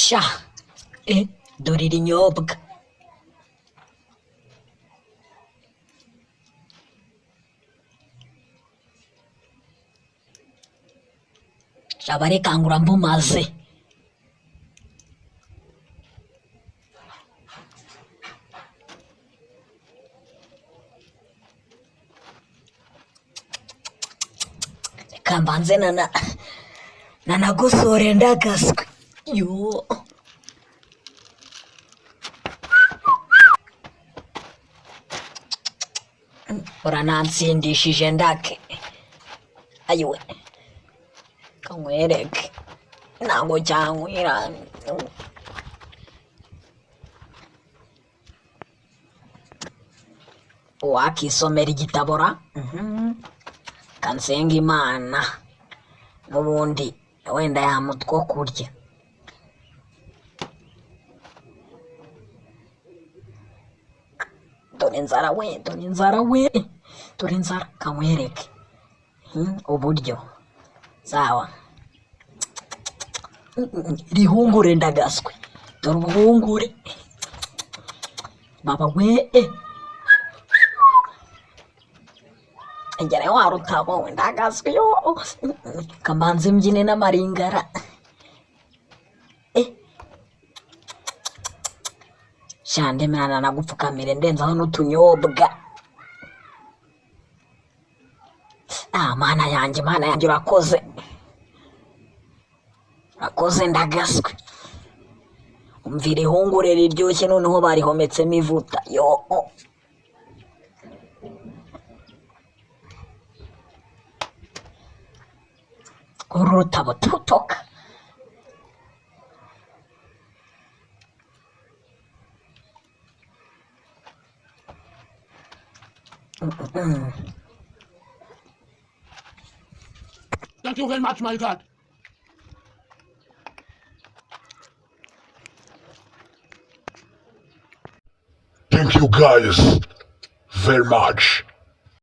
sha dore irinyobwa. Shabarekangura mbumaze. Kambanze nanagosore ndagaswe. Yo. Uranansindishije ndake. Ayiwe. Kamwereke. Ntabwo cyankwira. Wakisomera igitabora. Kansenga Imana n'ubundi wenda yamutwo kurya. Dore inzara we, dore inzara kamwereke. Uburyo sawa. Rihungure ndagaswe, dore ubuhungure baba we. Ngere warutabo we ndagaswe yo. Kamanze mbyine n'amaringara. Shande mwana nagupfukamire ndenzaho n'utunyobwa. Mana yanjye urakoze. Urakoze ndagaswe. Umvire ihungure riryoshye noneho barihometsemo ivuta. Yo. Urutabo tutoka. Thank you very much, my God. Thank you guys very much.